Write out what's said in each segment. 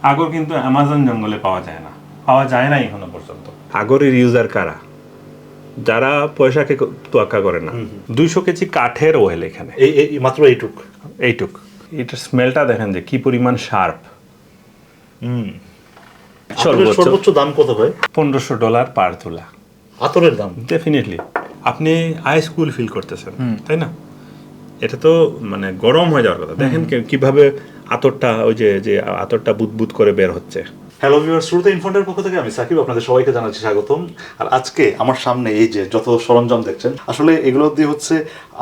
আগর কিন্তু অ্যামাজন জঙ্গলে পাওয়া যায় না এখনো পর্যন্ত। আগরের ইউজার কারা? যারা পয়সাকে তোয়াক্কা করে না। 200 কেজি কাঠের অয়েল এখানে, এই মাত্র এইটুক। এটার স্মেলটা দেখেন যে কি পরিমাণ শার্প। সর্বোচ্চ দাম কত হয়? $1500 পার তোলা আতরের দাম। ডেফিনেটলি আপনি আইস কুল ফিল করতেছেন, তাই না? এটা তো মানে গরম হয়ে যাওয়ার কথা। দেখেন কিভাবে আতরটা, ওই যে আতরটা বুদবুদ করে বের হচ্ছে। হ্যালো ভিউয়ার্স, শ্রোতা ইনফন্টের পক্ষ থেকে আমি সাকিব আপনাদের সবাইকে জানাচ্ছি স্বাগতম। আর আজকে আমার সামনে এই যে যত সরঞ্জাম দেখছেন, আসলে এগুলো দিয়ে হচ্ছে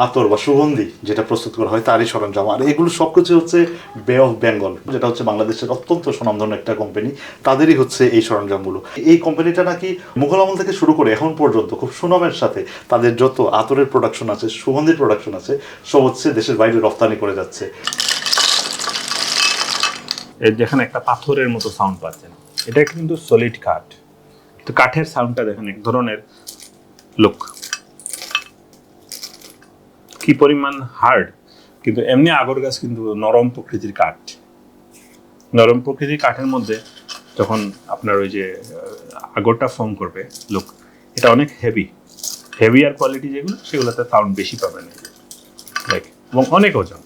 আতর বা সুগন্ধি যেটা প্রস্তুত করা হয় তারই সরঞ্জাম। আর এগুলো সবকিছু হচ্ছে বে অফ বেঙ্গল, যেটা হচ্ছে বাংলাদেশের অত্যন্ত সুনামধন্য একটা কোম্পানি, তাদেরই হচ্ছে এই সরঞ্জামগুলো। এই কোম্পানিটা নাকি মুঘল আমল থেকে শুরু করে এখন পর্যন্ত খুব সুনামের সাথে তাদের যত আতরের প্রোডাকশন আছে, সুগন্ধির প্রোডাকশন আছে, সব হচ্ছে দেশের বাইরে রপ্তানি করে যাচ্ছে। এর যেখানে একটা পাথরের মতো সাউন্ড পাচ্ছেন, এটা কিন্তু সলিড কাঠ। তো কাঠের সাউন্ডটা দেখেন এক ধরনের লুক, কি পরিমাণ হার্ড। কিন্তু এমনি আগর গাছ কিন্তু নরম প্রকৃতির কাঠ। নরম প্রকৃতির কাঠের মধ্যে যখন আপনার ওই যে আগরটা ফর্ম করবে লুক, এটা অনেক হেভিয়ার কোয়ালিটি যেগুলো, সেগুলোতে সাউন্ড বেশি পাবেন এবং অনেক ওজন।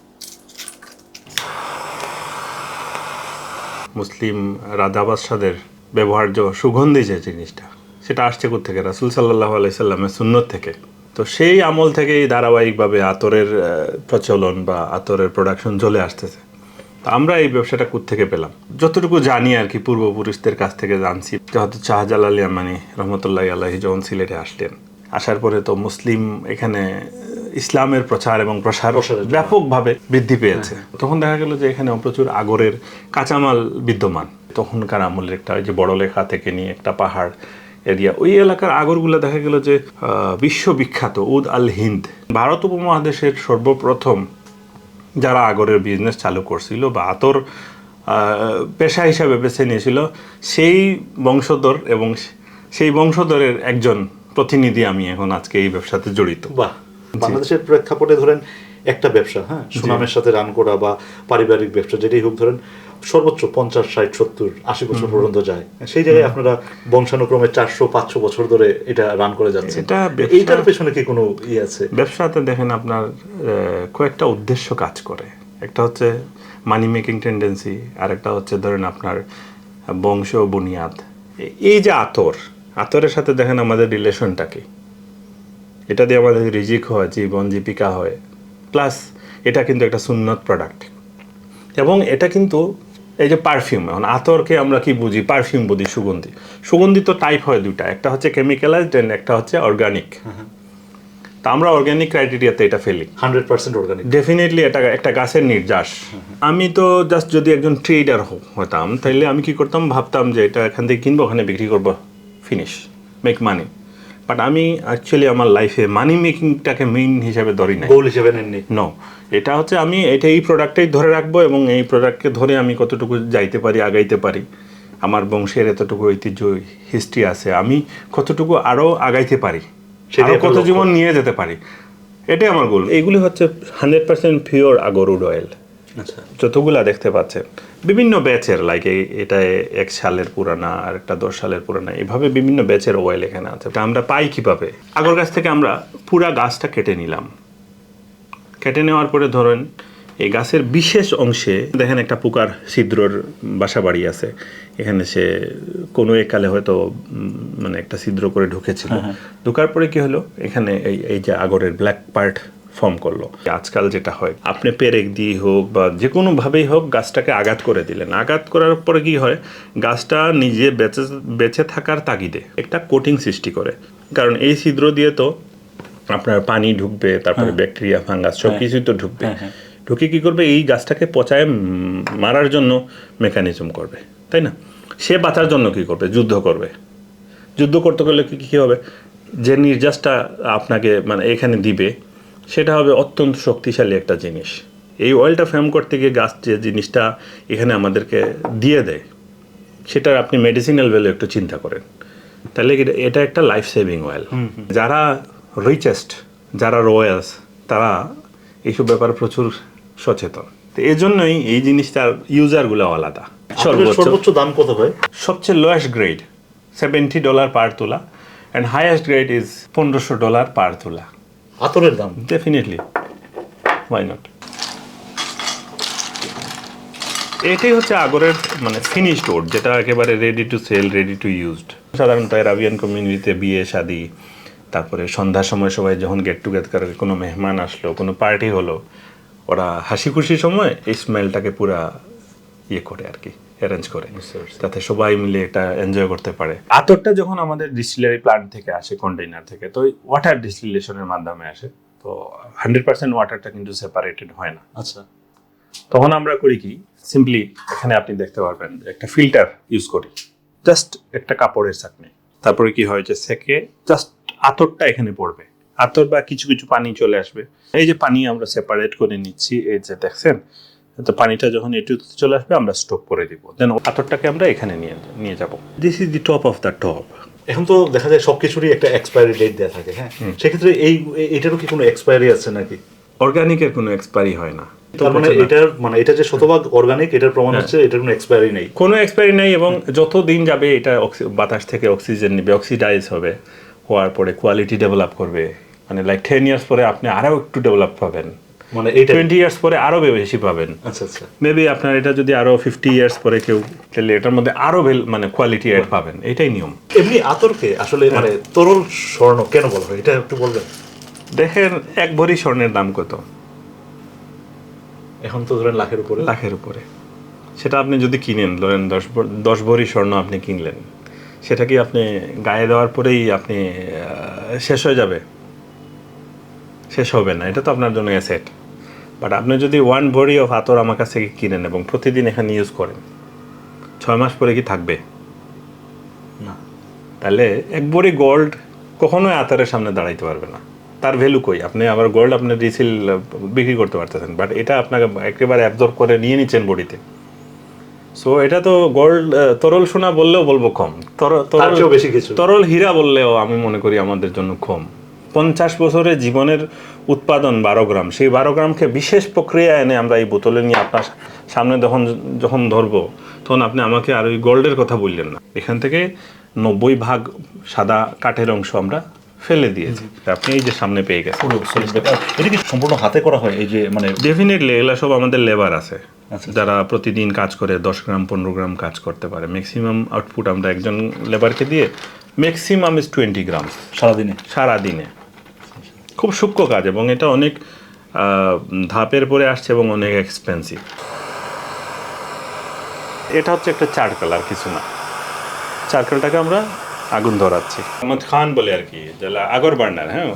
মুসলিম রাজা বাদশাদের ব্যবহার্য সুগন্ধি যে জিনিসটা, সেটা আসছে কোত্থেকে? রাসূল সাল্লাল্লাহু আলাইহি সাল্লামের সুন্নত থেকে। তো সেই আমল থেকেই ধারাবাহিকভাবে আতরের প্রচলন বা আতরের প্রোডাকশন চলে আসতেছে। তো আমরা এই ব্যবসাটা কোত্থেকে পেলাম? যতটুকু জানি আর কি, পূর্বপুরুষদের কাছ থেকে জানছি। হয়তো শাহজালাল ইয়ামানি রহমতুল্লাহি আলাইহি যখন সিলেটে আসলেন, আসার পরে তো মুসলিম এখানে ইসলামের প্রচার এবং প্রসার ব্যাপকভাবে বৃদ্ধি পেয়েছে। তখন দেখা গেল যে এখানে প্রচুর আগরের কাঁচামাল বিদ্যমান। তখনকার আমলের একটা ওই যে বড়লেখা থেকে নিয়ে একটা পাহাড় এরিয়া, ওই এলাকার আগরগুলো দেখা গেল যে বিশ্ববিখ্যাত। উদ আল হিন্দ, ভারত উপমহাদেশের সর্বপ্রথম যারা আগরের বিজনেস চালু করছিল বা আতর পেশা হিসাবে বেছে নিয়েছিল, সেই বংশধর এবং সেই বংশধরের একজন প্রতিনিধি আমি এখন আজকে এই ব্যবসাতে জড়িত। বাহ, বাংলাদেশের প্রেক্ষাপটে ধরেন একটা ব্যবসা, হ্যাঁ, সুনামের সাথে রান করা বা পারিবারিক ব্যবসা যেটাই হোক, ধরেন সর্বোচ্চ 50, 60, 70, 80 বছর পর্যন্ত যায়। সেই জায়গায় আপনারা বংশানুক্রমে 400-500 বছর ধরে এটা রান করে যাচ্ছে। এইটার পেছনে কি কোনো আছে? ব্যবসাতে দেখেন আপনার কয়েকটা উদ্দেশ্য কাজ করে। একটা হচ্ছে মানি মেকিং টেন্ডেন্সি, আর একটা হচ্ছে ধরেন আপনার বংশ বুনিয়াদ। এই যে আতরের সাথে দেখেন আমাদের রিলেশনটা কি, এটা দিয়ে আমাদের রিজিক হয়, জীবন জীবিকা হয়, প্লাস এটা কিন্তু একটা সুন্নত প্রোডাক্ট। এবং এটা কিন্তু এই যে পারফিউম, এখন আতরকে আমরা কি বুঝি? পারফিউম বুঝি, সুগন্ধি তো টাইপ হয় দুইটা, একটা হচ্ছে কেমিক্যালাইজড এন্ড একটা হচ্ছে অর্গানিক। তা আমরা অর্গানিক ক্রাইটেরিয়াতে এটা ফেলি, 100% অর্গানিক। ডেফিনেটলি এটা একটা গাছের নির্যাস। আমি তো জাস্ট যদি একজন ট্রেডার হতাম, তাইলে আমি কি করতাম, ভাবতাম যে এটা এখান থেকে কিনবো, ওখানে বিক্রি করবো, ফিনিশ, মেক মানি। বাট আমি অ্যাকচুয়ালি আমার লাইফে মানি মেকিংটাকে মেইন হিসাবে ধরি না, গোল হিসেবে নেননি। নো, এটা হচ্ছে আমি এই প্রোডাক্টটাই ধরে রাখবো এবং এই প্রোডাক্টকে ধরে আমি কতটুকু যাইতে পারি, আগাইতে পারি, আমার বংশের এতটুকু ঐতিহ্য হিস্ট্রি আছে, আমি কতটুকু আরও আগাইতে পারি, আরও কত জীবন নিয়ে যেতে পারি, এটাই আমার গোল। এইগুলি হচ্ছে 100% পিওর আগর উড অয়েল। আচ্ছা, যতগুলা দেখতে পাচ্ছেন বিভিন্ন ব্যাচের, লাইক এটা 1 সালের পুরানা, আর একটা 10 সালের পুরানা, এইভাবে বিভিন্ন ব্যাচের অয়েল এখানে আছে। আমরা পাই কিভাবে? আগর গাছ থেকে আমরা পুরা গাছটা কেটে নিলাম। কেটে নেওয়ার পরে ধরেন এই গাছের বিশেষ অংশে দেখেন একটা পোকার ছিদ্রর বাসা বাড়ি আছে। এখানে সে কোনো এককালে হয়তো মানে একটা ছিদ্র করে ঢুকেছিল। ঢোকার পরে কি হলো, এখানে এই যে আগরের ব্ল্যাক পার্ট ফর্ম করলো। আজকাল যেটা হয়, আপনি পেরেক দিয়ে হোক বা যে কোনোভাবেই হোক গাছটাকে আঘাত করে দিলেন। আঘাত করার পরে কি হয়, গাছটা নিজে বেঁচে থাকার তাগিদে একটা কোটিং সৃষ্টি করে। কারণ এই ছিদ্র দিয়ে তো আপনার পানি ঢুকবে, তারপরে ব্যাকটেরিয়া, ফাঙ্গাস সব কিছুই তো ঢুকবে। ঢুকে কি করবে, এই গাছটাকে পচায় মারার জন্য মেকানিজম করবে, তাই না? সে বাঁচার জন্য কি করবে, যুদ্ধ করতে গেলে কী হবে, যে নির্যাসটা আপনাকে মানে এখানে দিবে, সেটা হবে অত্যন্ত শক্তিশালী একটা জিনিস। এই অয়েলটা ফ্রেম করতে গিয়ে গাছ যে জিনিসটা এখানে আমাদেরকে দিয়ে দেয়, সেটার আপনি মেডিসিনাল ভ্যালু একটু চিন্তা করেন, তাহলে এটা একটা লাইফ সেভিং অয়েল। যারা রিচেস্ট, যারা রয়্যালস, তারা এইসব ব্যাপারে প্রচুর সচেতন। তো এই জন্যই এই জিনিসটার ইউজারগুলো আলাদা। সর্বোচ্চ দাম কত হয়? সবচেয়ে লোয়েস্ট গ্রেড $70 পার তোলা, অ্যান্ড হাইয়েস্ট গ্রেড ইজ $1500 পার তোলা। আতরের দাম ডেফিনেটলি, ওয়াই নট। এটাই হচ্ছে আগরের মানে ফিনিশড উড, যেটা একেবারে ready to sell, ready to used. সাধারণত আরাবিয়ান কমিউনিটিতে বিয়ে শাদী, তারপরে সন্ধ্যার সময় সবাই যখন গেট টুগেদার করে, কোনো মেহমান আসলো, কোনো পার্টি হলো, ওরা হাসি খুশির সময় এই স্মেলটাকে পুরা ইয়ে করে আর কি, অ্যারেঞ্জ করে, যাতে সবাই মিলে এটা এনজয় করতে পারে। আতরটা যখন আমাদের ডিস্টিলারি প্ল্যান্ট থেকে আসে, কন্টেইনার থেকে, তো ওয়াটার ডিস্টিলেশনের মাধ্যমে আসে, তো 100% ওয়াটারটা কিন্তু সেপারেটেড হয় না। আচ্ছা, তখন আমরা করি কি, সিম্পলি এখানে আপনি দেখতে পারবেন যে একটা ফিল্টার ইউজ করি, জাস্ট একটা কাপড়ের চাকনি, তারপরে কি হয় যে সেকে জাস্ট আতরটা এখানে পড়বে, আতর বা কিছু কিছু পানি চলে আসবে। এই যে পানি আমরা সেপারেট করে নিচ্ছি, এই যে দেখছেন, তো পানিটা যখন এটুতে চলে আসবে আমরা স্টপ করে দিব, দেন আতরটাকে আমরা এখানে নিয়ে যাব। This is the top of the top. এখন তো দেখা যায় সবকিছুরই একটা এক্সপায়ারি ডেট দেওয়া থাকে, হ্যাঁ, সেক্ষেত্রে এটারও কি কোনো এক্সপায়ারি আছে নাকি? অর্গানিকের কোনো এক্সপায়ারি হয় না। তার মানে এটা যে শতভাগ অর্গানিক, এটার প্রমাণ হচ্ছে এটার কোনো এক্সপায়ারি নেই। কোনো এক্সপায়ারি নেই, এবং যত দিন যাবে এটা বাতাস থেকে অক্সিজেন নেবে, অক্সিডাইজ হবে, হওয়ার পরে কোয়ালিটি ডেভেলপ করবে, মানে লাইক 10 ইয়ার্স পরে আপনি আরও একটু ডেভেলপ পাবেন, মানে এইটা 20 ইয়ার্স পরে আরও বেশি পাবেন। আচ্ছা আচ্ছা, মেবি আপনার এটা যদি আরও 50 ইয়ার্স পরে কেউ খেলে, এটার মধ্যে আরও মানে কোয়ালিটি অ্যাড পাবেন, এটাই নিয়ম। এমনি আতরকে আসলে মানে তরল স্বর্ণ কেন বলা হয়, এটা একটু বলবেন? দেখেন, এক ভরি স্বর্ণের দাম কত? এখন তো ধরেন লাখের উপরে। সেটা আপনি যদি কিনেন, ধরেন 10 ভরি স্বর্ণ আপনি কিনলেন, সেটা কি আপনি গায়ে দেওয়ার পরেই আপনি শেষ হয়ে যাবে? শেষ হবে না, এটা তো আপনার জন্য অ্যাসেট। বাট আপনি যদি 1 ভরি অফ আতর আমার কাছ থেকে কিনেন এবং প্রতিদিন এখানে ইউজ করেন, 6 মাস পরে কি থাকবে না? তাহলে 1 ভরি গোল্ড কখনোই আতরের সামনে দাঁড়াইতে পারবে না, তার ভ্যালু কই? আপনি আবার গোল্ড আপনি রিসেল বিক্রি করতে পারতেছেন, বাট এটা আপনাকে একেবারে অ্যাবজর্ব করে নিয়ে নিচ্ছেন বডিতে। সো এটা তো গোল্ড, তরল সোনা বললেও বলবো কম, বেশি কিছু তরল হীরা বললেও আমি মনে করি আমাদের জন্য কম। 50 বছরের জীবনের উৎপাদন 12 গ্রাম, সেই 12 গ্রামকে বিশেষ প্রক্রিয়া এনে আমরা এই বোতলে নিয়ে আপনার সামনে যখন ধরবো, তখন আপনি আমাকে আর ওই গোল্ডের কথা বললেন না। এখান থেকে 90% সাদা কাঠের অংশ আমরা ফেলে দিয়েছি, আপনি এই যে সামনে পেয়ে গেছেন। এটা কি সম্পূর্ণ হাতে করা হয়? এই যে মানে ডেফিনেটলি এগুলা সব আমাদের লেবার আছে, আচ্ছা। যারা প্রতিদিন কাজ করে 10 গ্রাম 15 গ্রাম কাজ করতে পারে। ম্যাক্সিমাম আউটপুট আমরা একজন লেবারকে দিয়ে ম্যাক্সিমাম ইজ 20 গ্রাম সারাদিনে। খুব সূক্ষ্ম কাজ, এবং এটা অনেক ধাপের পরে আসছে এবং অনেক এক্সপেন্সিভ। এটা হচ্ছে একটা চারকোল, আর কিছু না। চারকোলটাকে আমরা আগুন ধরাচ্ছি, আহমদ খান বলে আর কি, আগর বার্নার। হ্যাঁ,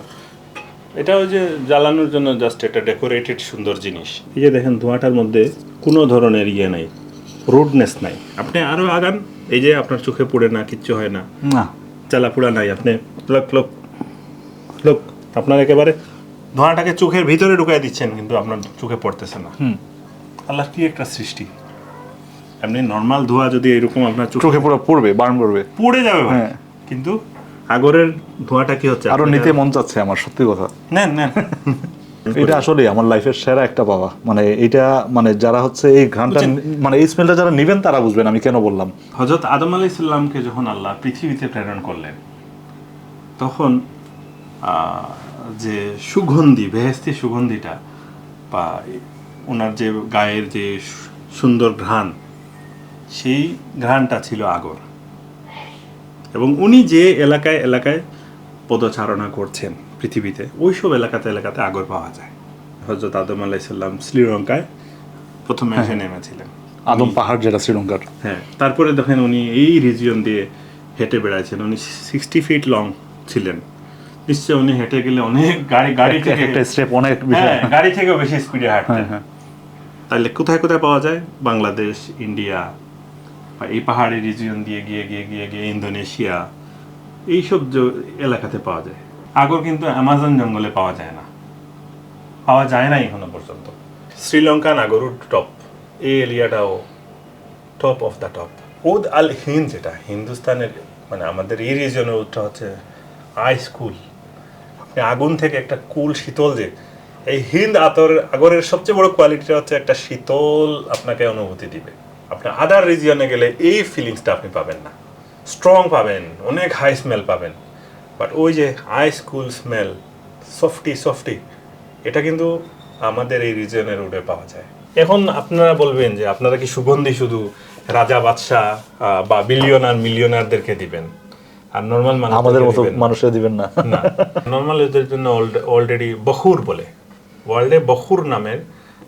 এটা ওই যে জ্বালানোর জন্য জাস্ট একটা ডেকোরেটেড সুন্দর জিনিস। এই যে দেখেন, ধোঁয়াটার মধ্যে কোনো ধরনের ইয়ে নাই, রুডনেস নাই। আপনি আরও আগান, এই যে আপনার চোখে পড়ে না, কিচ্ছু হয় না, জ্বালা পোড়া নাই। আপনি লোক আপনার একেবারে ধোঁয়াটাকে চোখের ভিতরে ঢুকাই দিচ্ছেন, কিন্তু আপনার চোখে পড়তেছে না। আল্লাহর কি একটা সৃষ্টি! এমনি নর্মাল ধোঁয়া যদি এরকম আপনার চোখে পুরো পড়বে, বার্ন করবে, পড়ে যাবে, কিন্তু আগরের ধোঁয়াটা কি হচ্ছে, আরো নিতে মন চাচ্ছে আমার, সত্যি কথা। নেন। এটা আসলে আমার লাইফের সেরা একটা পাওয়া, মানে এটা মানে যারা হচ্ছে এই ঘ্রাণটা, মানে এই স্মেলটা যারা নিবেন তারা বুঝবেন আমি কেন বললাম। হযরত আদম আলাইহিস সালামকে যখন আল্লাহ পৃথিবীতে প্রেরণ করলেন, তখন যে সুগন্ধি, বেহেশতি সুগন্ধিটা, বা ওনার যে গায়ের যে সুন্দর ঘ্রাণ, সেই ঘ্রাণটা ছিল আগর। এবং উনি যে এলাকায় পদচারণা করছেন পৃথিবীতে, ওইসব এলাকাতে আগর পাওয়া যায়। হযরত আদম আলাইহিস সালাম শ্রীলঙ্কায় প্রথমে এসে নেমেছিলেন, আদম পাহাড় যেটা শ্রীলঙ্কার। হ্যাঁ, তারপরে দেখেন উনি এই রিজিয়ন দিয়ে হেঁটে বেড়াইছেন। উনি 60 ফিট লং ছিলেন। নিশ্চয় উনি হেঁটে গেলে অনেক গাড়ি থেকে একটা স্টেপ অনেক গাড়ি থেকেও বেশি স্পিডে হাঁটতেন। তাহলে কোথায় পাওয়া যায়? বাংলাদেশ, ইন্ডিয়া, বা এই পাহাড়ি রিজিয়ন দিয়ে গিয়ে ইন্দোনেশিয়া, এইসব এলাকাতে পাওয়া যায়। আগর কিন্তু অ্যামাজন জঙ্গলে পাওয়া যায় না এখনো পর্যন্ত। শ্রীলঙ্কান আগরুড টপ, এই এরিয়াটাও টপ অফ দ্য টপ। উদ আল হিন্দ, যেটা হিন্দুস্তানের, মানে আমাদের এই রিজিয়নের উদটা হচ্ছে আইস কুল। আপনি আগুন থেকে একটা কুল শীতল, যে এই হিন্দ আগরের সবচেয়ে বড় কোয়ালিটিটা হচ্ছে একটা শীতল আপনাকে অনুভূতি দিবে। আপনার আদার রিজিয়নে গেলে এই ফিলিংসটা আপনি পাবেন না। স্ট্রং পাবেন, অনেক হাই স্মেল পাবেন, বাট ওই যে আইস কুল স্মেল, সফটি, এটা কিন্তু আমাদের এই রিজিয়নের উডে পাওয়া যায়। এখন আপনারা বলবেন যে আপনারা কি সুগন্ধি শুধু রাজা বাদশাহ বা বিলিয়নার মিলিয়নারদেরকে দিবেন, আর নর্মাল আমাদের মতো মানুষের দিবেন না? না, নর্মাল এদের জন্য অলরেডি বখুর বলে, ওয়ার্ল্ডে বখুর নামের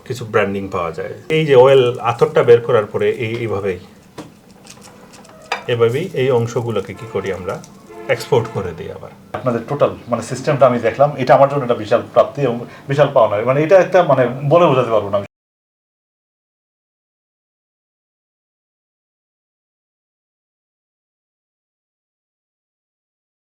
কিছু ব্র্যান্ডিং পাওয়া যায়। এই যে অয়েল আতরটা বের করার পরে এভাবেই এই অংশগুলোকে কি করি আমরা এক্সপোর্ট করে দিই আবার। আপনাদের টোটাল মানে সিস্টেমটা আমি দেখলাম, এটা আমার জন্য একটা বিশাল প্রাপ্তি এবং বিশাল পাওনা। মানে এটা একটা মানে বলে বোঝাতে পারবো না।